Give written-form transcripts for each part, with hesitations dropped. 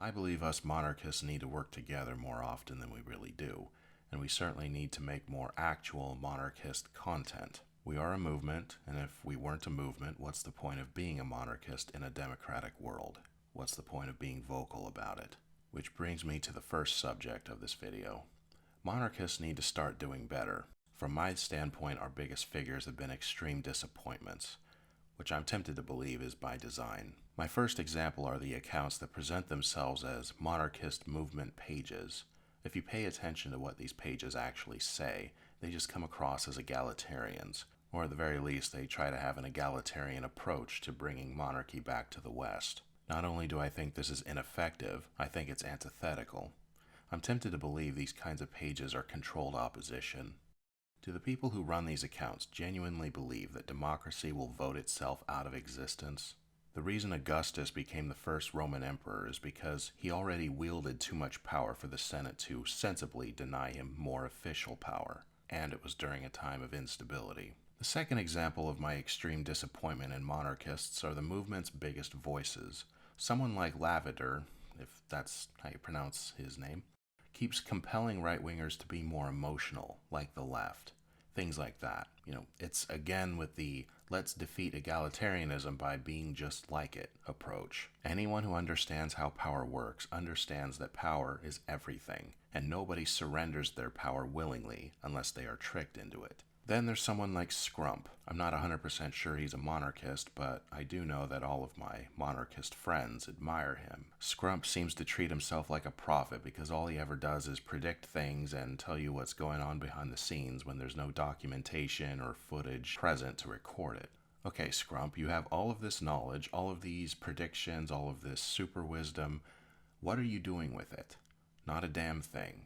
I believe us monarchists need to work together more often than we really do, and we certainly need to make more actual monarchist content. We are a movement, and if we weren't a movement, what's the point of being a monarchist in a democratic world? What's the point of being vocal about it? Which brings me to the first subject of this video. Monarchists need to start doing better. From my standpoint, our biggest figures have been extreme disappointments, which I'm tempted to believe is by design. My first example are the accounts that present themselves as monarchist movement pages. If you pay attention to what these pages actually say, they just come across as egalitarians, or at the very least they try to have an egalitarian approach to bringing monarchy back to the West. Not only do I think this is ineffective, I think it's antithetical. I'm tempted to believe these kinds of pages are controlled opposition. Do the people who run these accounts genuinely believe that democracy will vote itself out of existence? The reason Augustus became the first Roman emperor is because he already wielded too much power for the Senate to sensibly deny him more official power, and it was during a time of instability. The second example of my extreme disappointment in monarchists are the movement's biggest voices. Someone like Lavender, if that's how you pronounce his name, keeps compelling right-wingers to be more emotional, like the left. Things like that. It's again with the let's defeat egalitarianism by being just like it approach. Anyone who understands how power works understands that power is everything, and nobody surrenders their power willingly unless they are tricked into it. Then there's someone like Scrump. I'm not 100% sure he's a monarchist, but I do know that all of my monarchist friends admire him. Scrump seems to treat himself like a prophet because all he ever does is predict things and tell you what's going on behind the scenes when there's no documentation or footage present to record it. Okay, Scrump, you have all of this knowledge, all of these predictions, all of this super wisdom. What are you doing with it? Not a damn thing.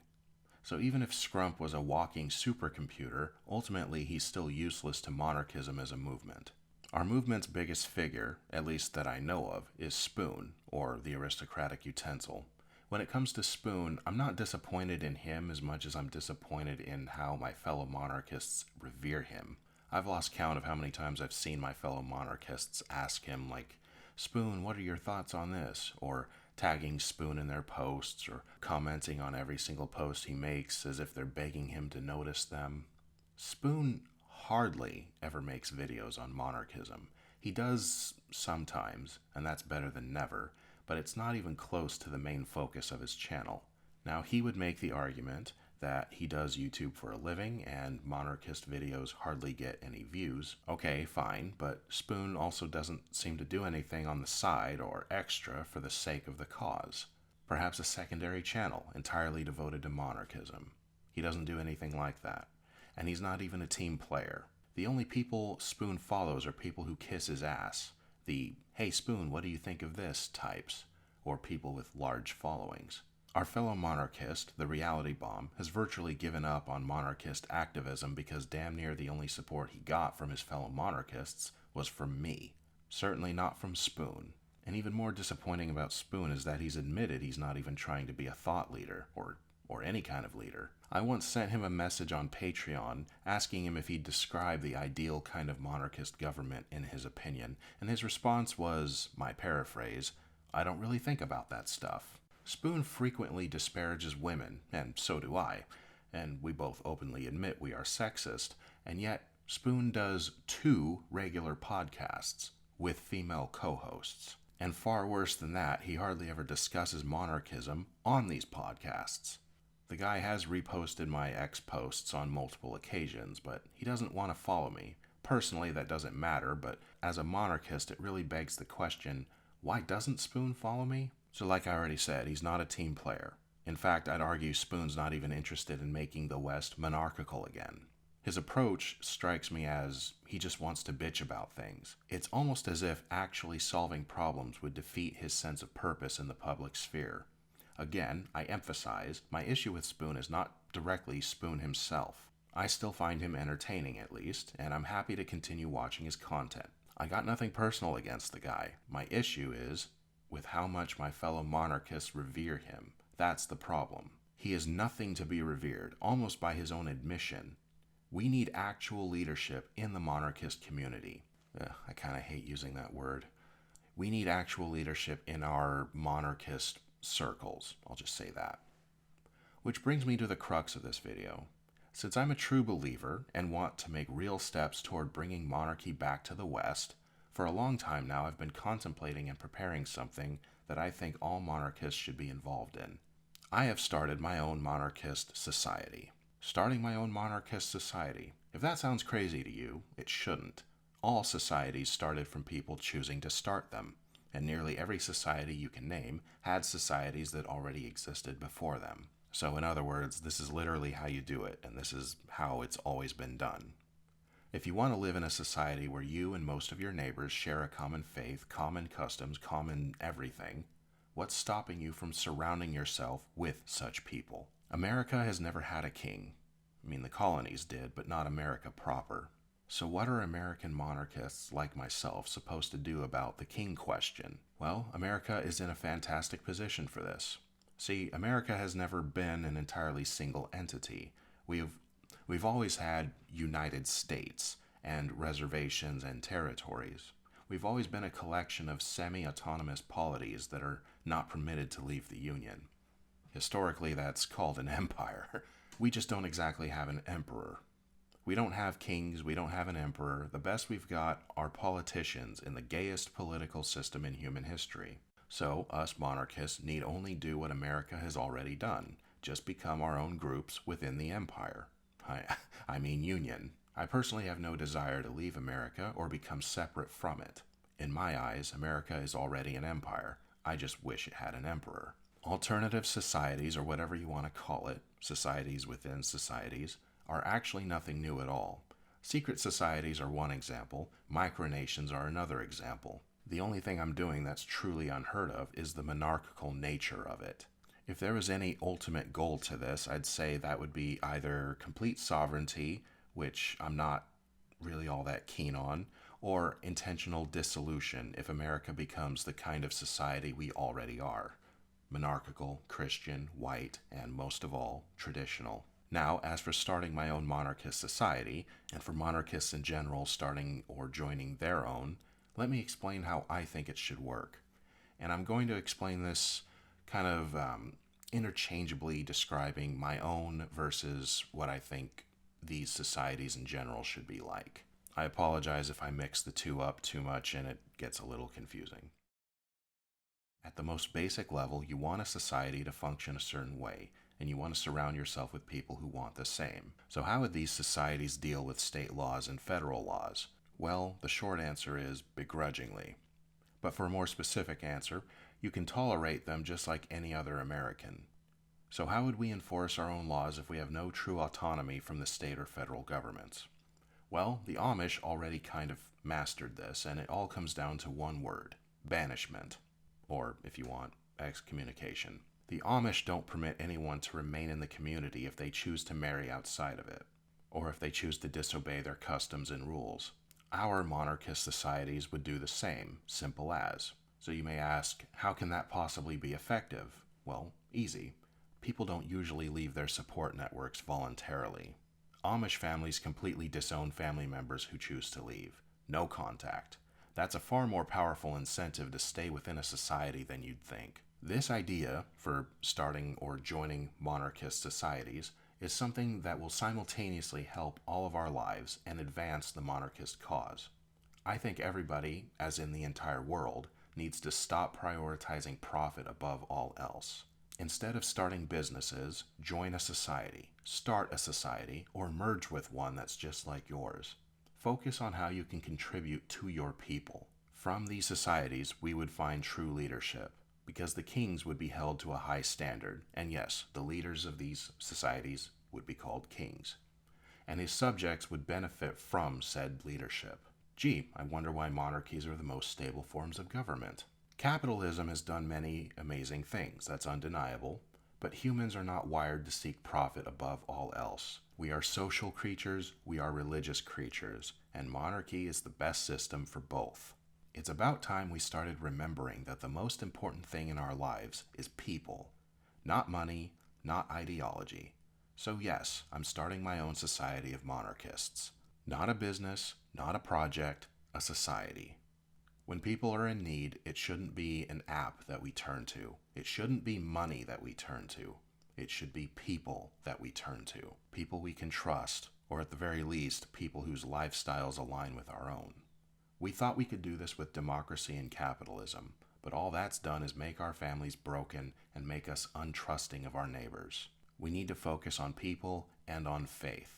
So even if Scrump was a walking supercomputer, ultimately he's still useless to monarchism as a movement. Our movement's biggest figure, at least that I know of, is Spoon, or the aristocratic utensil. When it comes to Spoon, I'm not disappointed in him as much as I'm disappointed in how my fellow monarchists revere him. I've lost count of how many times I've seen my fellow monarchists ask him, like, Spoon, what are your thoughts on this? Or tagging Spoon in their posts, or commenting on every single post he makes as if they're begging him to notice them. Spoon hardly ever makes videos on monarchism. He does sometimes, and that's better than never, but it's not even close to the main focus of his channel. Now, he would make the argument that he does YouTube for a living and monarchist videos hardly get any views. Okay, fine, but Spoon also doesn't seem to do anything on the side or extra for the sake of the cause. Perhaps a secondary channel entirely devoted to monarchism. He doesn't do anything like that. And he's not even a team player. The only people Spoon follows are people who kiss his ass. The, hey Spoon, what do you think of this types, or people with large followings. Our fellow monarchist, the reality bomb, has virtually given up on monarchist activism because damn near the only support he got from his fellow monarchists was from me. Certainly not from Spoon. And even more disappointing about Spoon is that he's admitted he's not even trying to be a thought leader, or any kind of leader. I once sent him a message on Patreon asking him if he'd describe the ideal kind of monarchist government in his opinion, and his response was, my paraphrase, I don't really think about that stuff. Spoon frequently disparages women, and so do I, and we both openly admit we are sexist, and yet Spoon does 2 regular podcasts with female co-hosts. And far worse than that, he hardly ever discusses monarchism on these podcasts. The guy has reposted my ex posts on multiple occasions, but he doesn't want to follow me. Personally, that doesn't matter, but as a monarchist, it really begs the question, why doesn't Spoon follow me? So like I already said, he's not a team player. In fact, I'd argue Spoon's not even interested in making the West monarchical again. His approach strikes me as he just wants to bitch about things. It's almost as if actually solving problems would defeat his sense of purpose in the public sphere. Again, I emphasize, my issue with Spoon is not directly Spoon himself. I still find him entertaining at least, and I'm happy to continue watching his content. I got nothing personal against the guy. My issue is with how much my fellow monarchists revere him. That's the problem. He is nothing to be revered, almost by his own admission. We need actual leadership in the monarchist community. I kind of hate using that word. We need actual leadership in our monarchist circles. I'll just say that. Which brings me to the crux of this video. Since I'm a true believer and want to make real steps toward bringing monarchy back to the West, for a long time now I've been contemplating and preparing something that I think all monarchists should be involved in. I have started my own monarchist society. Starting my own monarchist society. If that sounds crazy to you, it shouldn't. All societies started from people choosing to start them, and nearly every society you can name had societies that already existed before them. So in other words, this is literally how you do it, and this is how it's always been done. If you want to live in a society where you and most of your neighbors share a common faith, common customs, common everything, what's stopping you from surrounding yourself with such people? America has never had a king. I mean, the colonies did, but not America proper. So what are American monarchists like myself supposed to do about the king question? Well, America is in a fantastic position for this. See, America has never been an entirely single entity. We've always had United States and reservations and territories. We've always been a collection of semi-autonomous polities that are not permitted to leave the Union. Historically, that's called an empire. We just don't exactly have an emperor. We don't have kings, we don't have an emperor. The best we've got are politicians in the gayest political system in human history. So, us monarchists need only do what America has already done, just become our own groups within the empire. I mean union. I personally have no desire to leave America or become separate from it. In my eyes, America is already an empire. I just wish it had an emperor. Alternative societies, or whatever you want to call it, societies within societies, are actually nothing new at all. Secret societies are one example, micronations are another example. The only thing I'm doing that's truly unheard of is the monarchical nature of it. If there was any ultimate goal to this, I'd say that would be either complete sovereignty, which I'm not really all that keen on, or intentional dissolution if America becomes the kind of society we already are. Monarchical, Christian, white, and most of all, traditional. Now, as for starting my own monarchist society, and for monarchists in general starting or joining their own, let me explain how I think it should work. And I'm going to explain this kind of interchangeably describing my own versus what I think these societies in general should be like. I apologize if I mix the two up too much and it gets a little confusing. At the most basic level, you want a society to function a certain way, and you want to surround yourself with people who want the same. So how would these societies deal with state laws and federal laws? Well, the short answer is begrudgingly. But for a more specific answer, you can tolerate them just like any other American. So how would we enforce our own laws if we have no true autonomy from the state or federal governments? Well, the Amish already kind of mastered this, and it all comes down to one word: banishment. Or, if you want, excommunication. The Amish don't permit anyone to remain in the community if they choose to marry outside of it, or if they choose to disobey their customs and rules. Our monarchist societies would do the same, simple as. So you may ask, how can that possibly be effective? Well, easy. People don't usually leave their support networks voluntarily. Amish families completely disown family members who choose to leave. No contact. That's a far more powerful incentive to stay within a society than you'd think. This idea for starting or joining monarchist societies is something that will simultaneously help all of our lives and advance the monarchist cause. I think everybody, as in the entire world, needs to stop prioritizing profit above all else. Instead of starting businesses, join a society, start a society, or merge with one that's just like yours. Focus on how you can contribute to your people. From these societies, we would find true leadership, because the kings would be held to a high standard, and yes, the leaders of these societies would be called kings, and his subjects would benefit from said leadership. Gee, I wonder why monarchies are the most stable forms of government. Capitalism has done many amazing things, that's undeniable, but humans are not wired to seek profit above all else. We are social creatures, we are religious creatures, and monarchy is the best system for both. It's about time we started remembering that the most important thing in our lives is people, not money, not ideology. So yes, I'm starting my own society of monarchists. Not a business, not a project, a society. When people are in need, it shouldn't be an app that we turn to. It shouldn't be money that we turn to. It should be people that we turn to. People we can trust, or at the very least, people whose lifestyles align with our own. We thought we could do this with democracy and capitalism, but all that's done is make our families broken and make us untrusting of our neighbors. We need to focus on people and on faith.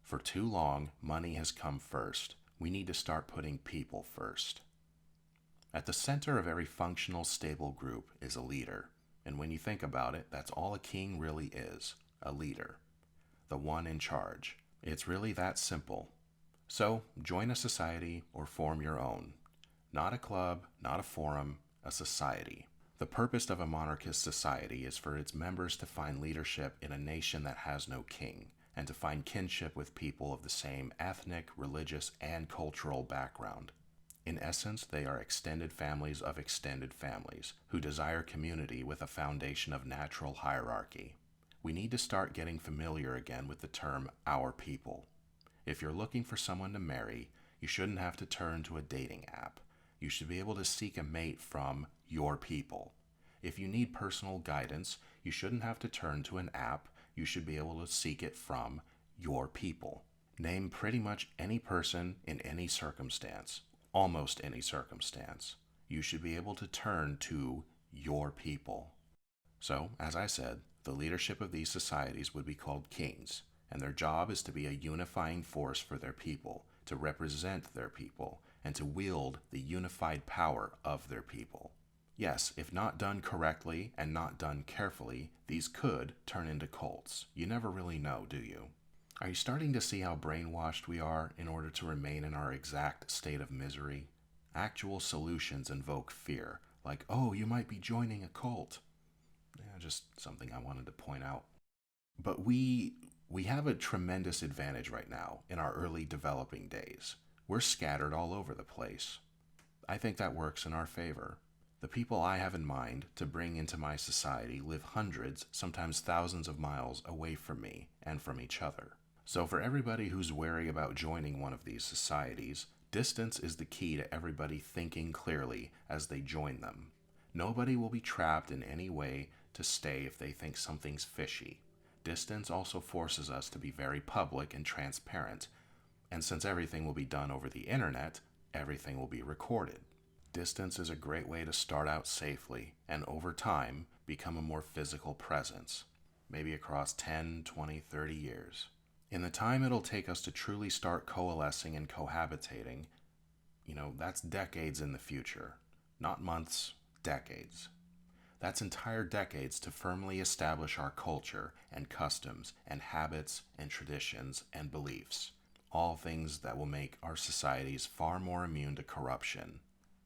For too long, money has come first. We need to start putting people first. At the center of every functional, stable group is a leader. And when you think about it, that's all a king really is, a leader. The one in charge. It's really that simple. So, join a society or form your own. Not a club, not a forum, a society. The purpose of a monarchist society is for its members to find leadership in a nation that has no king, and to find kinship with people of the same ethnic, religious, and cultural background. In essence, they are extended families of extended families who desire community with a foundation of natural hierarchy. We need to start getting familiar again with the term our people. If you're looking for someone to marry, you shouldn't have to turn to a dating app. You should be able to seek a mate from your people. If you need personal guidance, you shouldn't have to turn to an app. You should be able to seek it from your people. Name pretty much any person in any circumstance. Almost any circumstance, you should be able to turn to your people. So, as I said, the leadership of these societies would be called kings, and their job is to be a unifying force for their people, to represent their people, and to wield the unified power of their people. Yes, if not done correctly and not done carefully, these could turn into cults. You never really know, do you? Are you starting to see how brainwashed we are in order to remain in our exact state of misery? Actual solutions invoke fear, like, oh, you might be joining a cult. Yeah, just something I wanted to point out. But we have a tremendous advantage right now in our early developing days. We're scattered all over the place. I think that works in our favor. The people I have in mind to bring into my society live hundreds, sometimes thousands of miles away from me and from each other. So for everybody who's wary about joining one of these societies, distance is the key to everybody thinking clearly as they join them. Nobody will be trapped in any way to stay if they think something's fishy. Distance also forces us to be very public and transparent, and since everything will be done over the internet, everything will be recorded. Distance is a great way to start out safely, and over time, become a more physical presence, maybe across 10, 20, 30 years. In the time it'll take us to truly start coalescing and cohabitating, that's decades in the future. Not months, decades. That's entire decades to firmly establish our culture and customs and habits and traditions and beliefs. All things that will make our societies far more immune to corruption.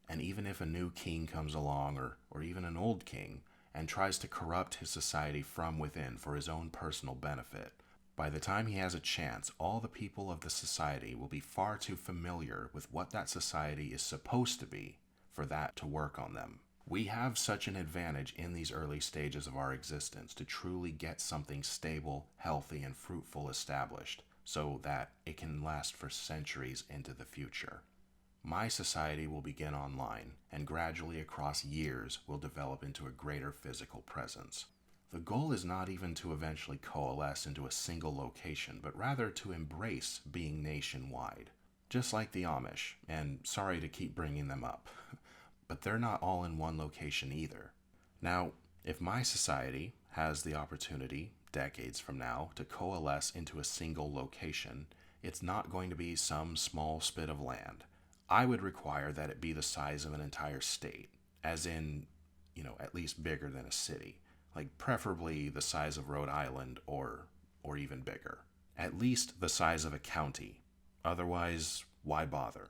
And even if a new king comes along, or even an old king, and tries to corrupt his society from within for his own personal benefit, by the time he has a chance, all the people of the society will be far too familiar with what that society is supposed to be for that to work on them. We have such an advantage in these early stages of our existence to truly get something stable, healthy, and fruitful established so that it can last for centuries into the future. My society will begin online, and gradually across years will develop into a greater physical presence. The goal is not even to eventually coalesce into a single location, but rather to embrace being nationwide. Just like the Amish, and sorry to keep bringing them up, but they're not all in one location either. Now, if my society has the opportunity, decades from now, to coalesce into a single location, it's not going to be some small spit of land. I would require that it be the size of an entire state, as in, at least bigger than a city. Like preferably the size of Rhode Island or even bigger. At least the size of a county. Otherwise, why bother?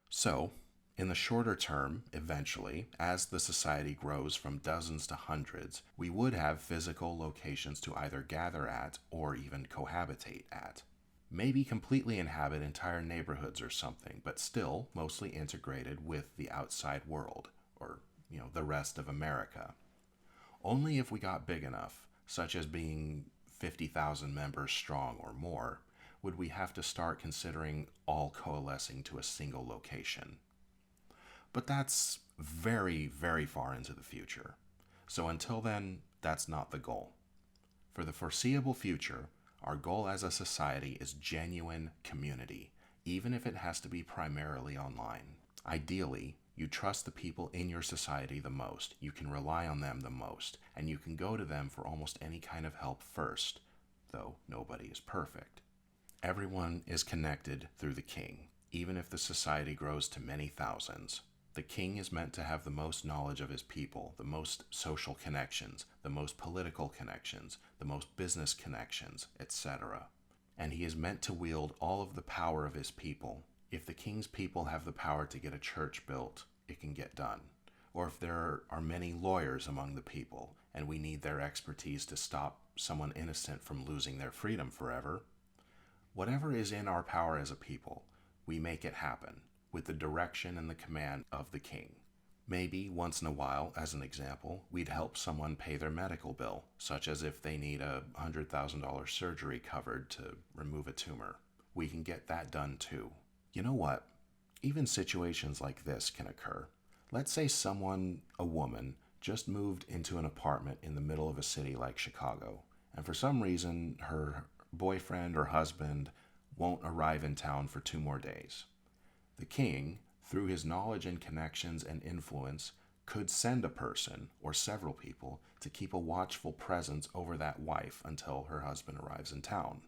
So, in the shorter term, eventually, as the society grows from dozens to hundreds, we would have physical locations to either gather at or even cohabitate at. Maybe completely inhabit entire neighborhoods or something, but still mostly integrated with the outside world, or, the rest of America. Only if we got big enough, such as being 50,000 members strong or more, would we have to start considering all coalescing to a single location. But that's very, very far into the future. So until then, that's not the goal. For the foreseeable future, our goal as a society is genuine community, even if it has to be primarily online. Ideally, you trust the people in your society the most, you can rely on them the most, and you can go to them for almost any kind of help first, though nobody is perfect. Everyone is connected through the king, even if the society grows to many thousands. The king is meant to have the most knowledge of his people, the most social connections, the most political connections, the most business connections, etc. And he is meant to wield all of the power of his people. If the king's people have the power to get a church built, it can get done. Or if there are many lawyers among the people, and we need their expertise to stop someone innocent from losing their freedom forever, whatever is in our power as a people, we make it happen with the direction and the command of the king. Maybe once in a while, as an example, we'd help someone pay their medical bill, such as if they need a $100,000 surgery covered to remove a tumor. We can get that done too. You know what? Even situations like this can occur. Let's say someone, a woman, just moved into an apartment in the middle of a city like Chicago, and for some reason her boyfriend or husband won't arrive in town for 2 more days. The king, through his knowledge and connections and influence, could send a person or several people to keep a watchful presence over that wife until her husband arrives in town.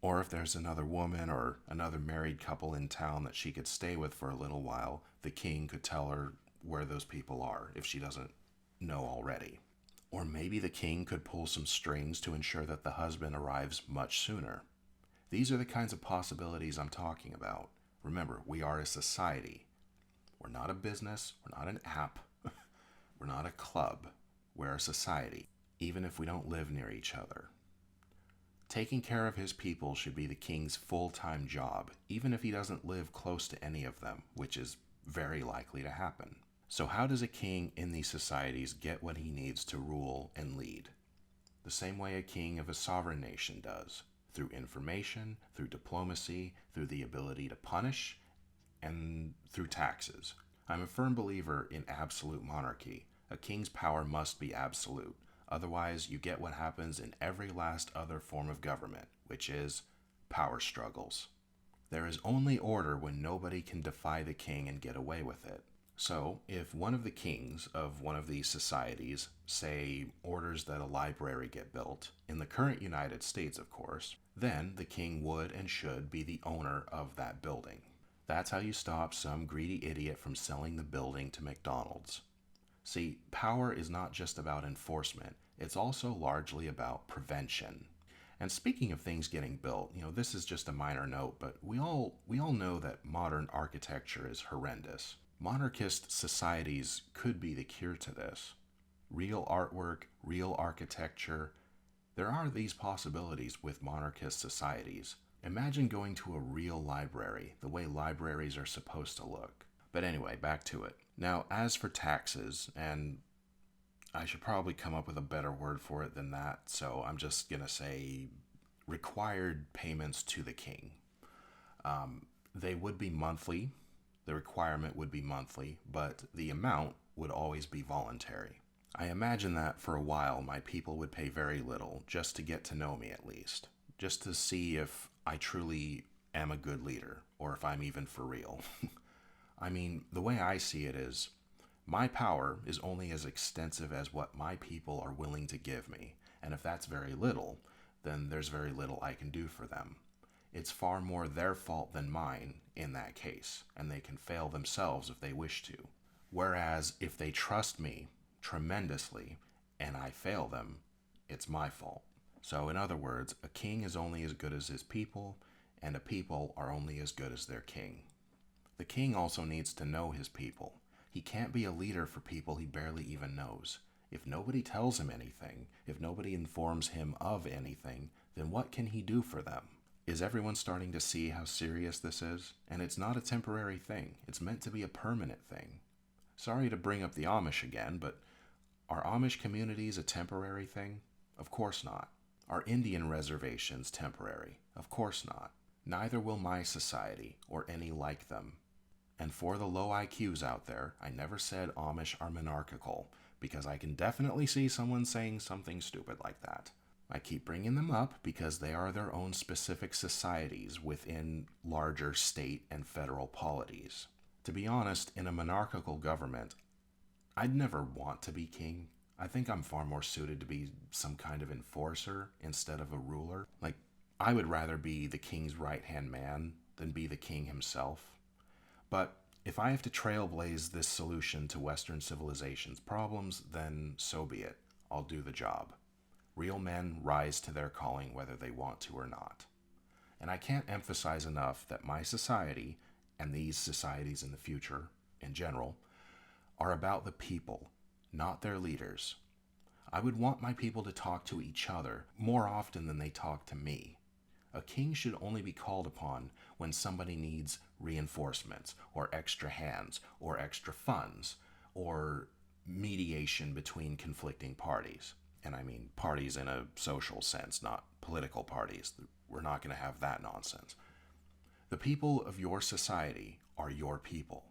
Or if there's another woman or another married couple in town that she could stay with for a little while, the king could tell her where those people are if she doesn't know already. Or maybe the king could pull some strings to ensure that the husband arrives much sooner. These are the kinds of possibilities I'm talking about. Remember, we are a society. We're not a business, we're not an app, we're not a club. We're a society, even if we don't live near each other. Taking care of his people should be the king's full-time job, even if he doesn't live close to any of them, which is very likely to happen. So how does a king in these societies get what he needs to rule and lead? The same way a king of a sovereign nation does, through information, through diplomacy, through the ability to punish, and through taxes. I'm a firm believer in absolute monarchy. A king's power must be absolute. Otherwise, you get what happens in every last other form of government, which is power struggles. There is only order when nobody can defy the king and get away with it. So, if one of the kings of one of these societies, say, orders that a library get built, in the current United States, of course, then the king would and should be the owner of that building. That's how you stop some greedy idiot from selling the building to McDonald's. See, power is not just about enforcement, it's also largely about prevention. And speaking of things getting built, this is just a minor note, but we all know that modern architecture is horrendous. Monarchist societies could be the cure to this. Real artwork, real architecture. There are these possibilities with monarchist societies. Imagine going to a real library, the way libraries are supposed to look. But anyway, back to it. Now, as for taxes, and I should probably come up with a better word for it than that, so I'm just going to say required payments to the king. They would be monthly. The requirement would be monthly, but the amount would always be voluntary. I imagine that for a while my people would pay very little just to get to know me at least, just to see if I truly am a good leader, or if I'm even for real. I mean, the way I see it is, my power is only as extensive as what my people are willing to give me, and if that's very little, then there's very little I can do for them. It's far more their fault than mine in that case, and they can fail themselves if they wish to. Whereas if they trust me tremendously and I fail them, it's my fault. So in other words, a king is only as good as his people, and a people are only as good as their king. The king also needs to know his people. He can't be a leader for people he barely even knows. If nobody tells him anything, if nobody informs him of anything, then what can he do for them? Is everyone starting to see how serious this is? And it's not a temporary thing. It's meant to be a permanent thing. Sorry to bring up the Amish again, but are Amish communities a temporary thing? Of course not. Are Indian reservations temporary? Of course not. Neither will my society, or any like them. And for the low IQs out there, I never said Amish are monarchical, because I can definitely see someone saying something stupid like that. I keep bringing them up because they are their own specific societies within larger state and federal polities. To be honest, in a monarchical government, I'd never want to be king. I think I'm far more suited to be some kind of enforcer instead of a ruler. Like, I would rather be the king's right hand man than be the king himself. But if I have to trailblaze this solution to Western civilization's problems, then so be it. I'll do the job. Real men rise to their calling whether they want to or not. And I can't emphasize enough that my society, and these societies in the future in general, are about the people, not their leaders. I would want my people to talk to each other more often than they talk to me. A king should only be called upon when somebody needs reinforcements, or extra hands, or extra funds, or mediation between conflicting parties. And I mean parties in a social sense, not political parties. We're not going to have that nonsense. The people of your society are your people.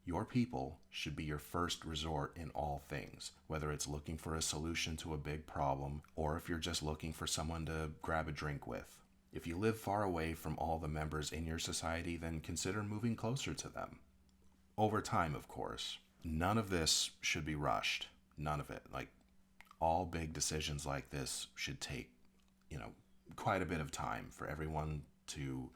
Your people should be your first resort in all things, whether it's looking for a solution to a big problem or if you're just looking for someone to grab a drink with. If you live far away from all the members in your society, then consider moving closer to them. Over time, of course. None of this should be rushed. None of it. Like, all big decisions like this should take, quite a bit of time for everyone to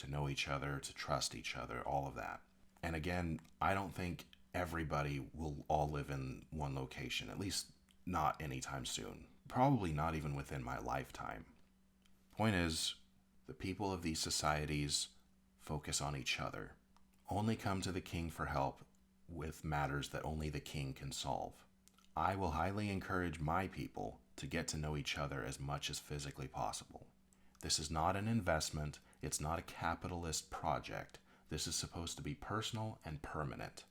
know each other, to trust each other, all of that. And again, I don't think everybody will all live in one location, at least not anytime soon. Probably not even within my lifetime. Point is, the people of these societies focus on each other. Only come to the king for help with matters that only the king can solve. I will highly encourage my people to get to know each other as much as physically possible. This is not an investment. It's not a capitalist project. This is supposed to be personal and permanent.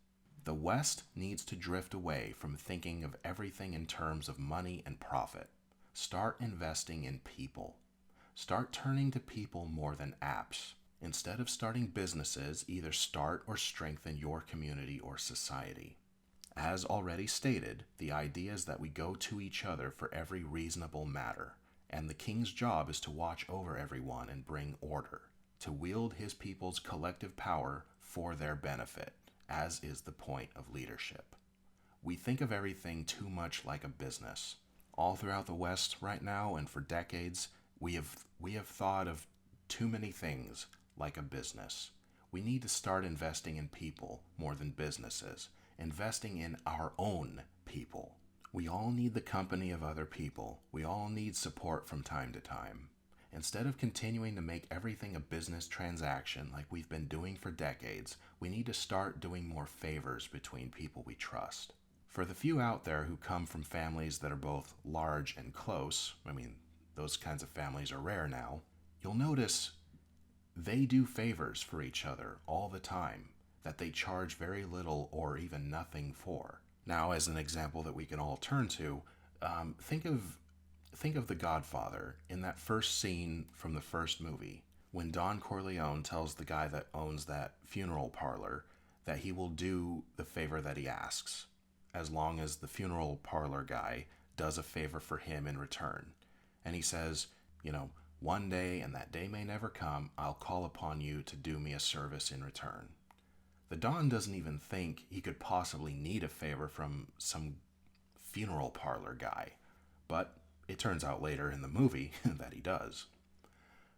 The West needs to drift away from thinking of everything in terms of money and profit. Start investing in people. Start turning to people more than apps. Instead of starting businesses, either start or strengthen your community or society. As already stated, the idea is that we go to each other for every reasonable matter, and the king's job is to watch over everyone and bring order, to wield his people's collective power for their benefit, as is the point of leadership. We think of everything too much like a business. All throughout the West right now and for decades, we have thought of too many things like a business. We need to start investing in people more than businesses, investing in our own people. We all need the company of other people. We all need support from time to time. Instead of continuing to make everything a business transaction like we've been doing for decades, we need to start doing more favors between people we trust. For the few out there who come from families that are both large and close, those kinds of families are rare now, you'll notice they do favors for each other all the time that they charge very little or even nothing for. Now, as an example that we can all turn to, think of The Godfather in that first scene from the first movie, when Don Corleone tells the guy that owns that funeral parlor that he will do the favor that he asks, as long as the funeral parlor guy does a favor for him in return. And he says, one day, and that day may never come, I'll call upon you to do me a service in return. The Don doesn't even think he could possibly need a favor from some funeral parlor guy, but it turns out later in the movie that he does.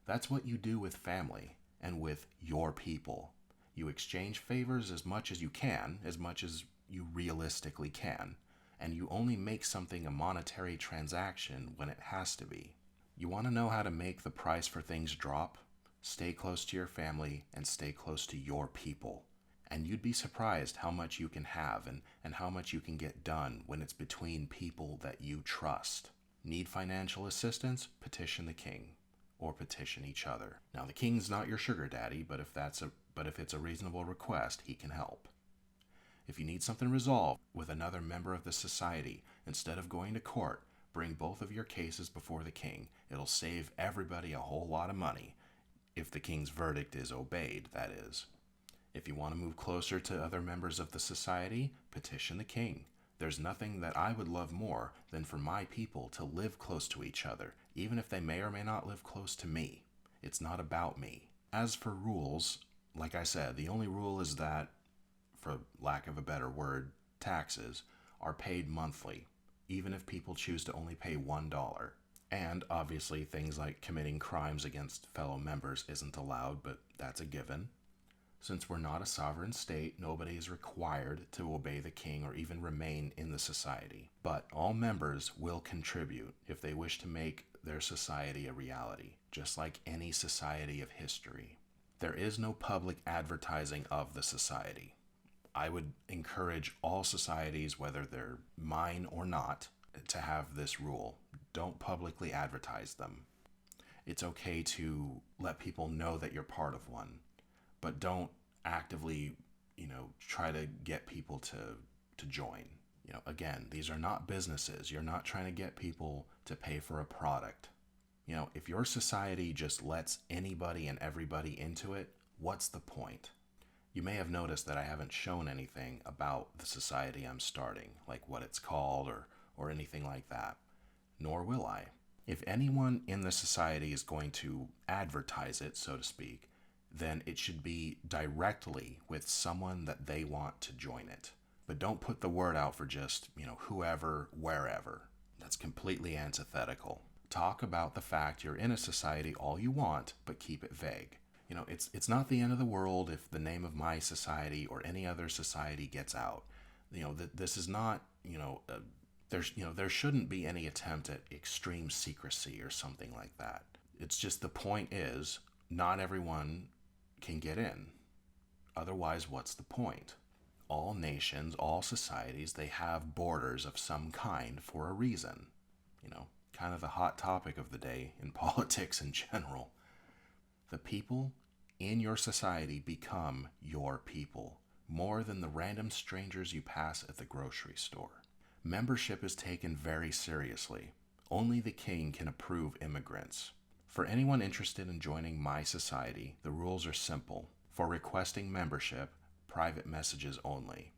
That's what you do with family and with your people. You exchange favors as much as you can, as much as you realistically can, and you only make something a monetary transaction when it has to be. You want to know how to make the price for things drop? Stay close to your family and stay close to your people. And you'd be surprised how much you can have and how much you can get done when it's between people that you trust. Need financial assistance? Petition the king, or petition each other. Now, the king's not your sugar daddy, but if it's a reasonable request, he can help. If you need something resolved with another member of the society, instead of going to court, bring both of your cases before the king. It'll save everybody a whole lot of money, if the king's verdict is obeyed, that is. If you want to move closer to other members of the society, petition the king. There's nothing that I would love more than for my people to live close to each other, even if they may or may not live close to me. It's not about me. As for rules, like I said, the only rule is that, for lack of a better word, taxes are paid monthly, even if people choose to only pay $1. And obviously, things like committing crimes against fellow members isn't allowed, but that's a given. Since we're not a sovereign state, nobody is required to obey the king or even remain in the society. But all members will contribute if they wish to make their society a reality, just like any society of history. There is no public advertising of the society. I would encourage all societies, whether they're mine or not, to have this rule. Don't publicly advertise them. It's okay to let people know that you're part of one, but don't actively, try to get people to join. Again, these are not businesses. You're not trying to get people to pay for a product. If your society just lets anybody and everybody into it, what's the point? You may have noticed that I haven't shown anything about the society I'm starting, like what it's called or anything like that. Nor will I. If anyone in the society is going to advertise it, so to speak, then it should be directly with someone that they want to join it. But don't put the word out for just, whoever, wherever. That's completely antithetical. Talk about the fact you're in a society all you want, but keep it vague. It's not the end of the world if the name of my society or any other society gets out. This is not, there shouldn't be any attempt at extreme secrecy or something like that. It's just the point is, not everyone can get in. Otherwise, what's the point? All nations, all societies, they have borders of some kind for a reason. Kind of the hot topic of the day in politics in general. The people in your society become your people, more than the random strangers you pass at the grocery store. Membership is taken very seriously. Only the king can approve immigrants. For anyone interested in joining my society, the rules are simple. For requesting membership, private messages only.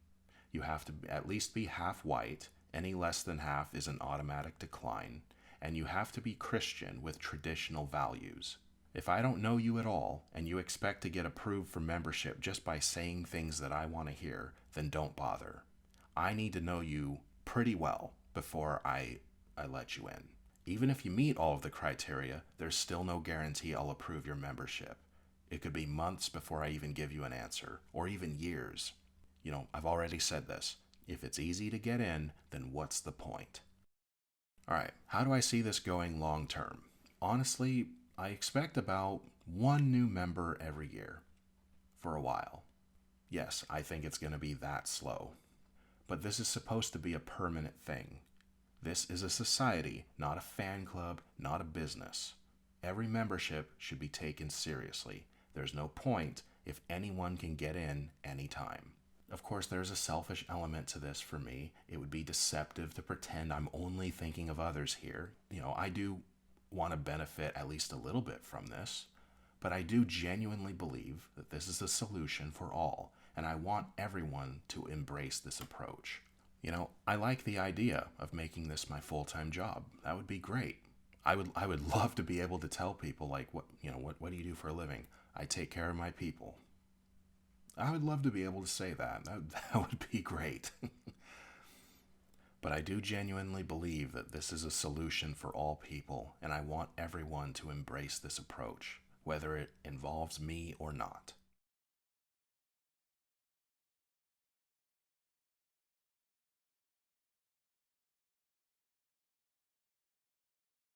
You have to at least be half white, any less than half is an automatic decline, and you have to be Christian with traditional values. If I don't know you at all, and you expect to get approved for membership just by saying things that I want to hear, then don't bother. I need to know you pretty well before I let you in. Even if you meet all of the criteria, there's still no guarantee I'll approve your membership. It could be months before I even give you an answer, or even years. I've already said this. If it's easy to get in, then what's the point? All right, how do I see this going long term? Honestly, I expect about one new member every year for a while. Yes, I think it's going to be that slow. But this is supposed to be a permanent thing. This is a society, not a fan club, not a business. Every membership should be taken seriously. There's no point if anyone can get in anytime. Of course, there's a selfish element to this for me. It would be deceptive to pretend I'm only thinking of others here. I do want to benefit at least a little bit from this, but I do genuinely believe that this is a solution for all, and I want everyone to embrace this approach. I like the idea of making this my full-time job. That would be great. I would love to be able to tell people, like, what do you do for a living? I take care of my people. I would love to be able to say that. That would be great. But I do genuinely believe that this is a solution for all people, and I want everyone to embrace this approach, whether it involves me or not.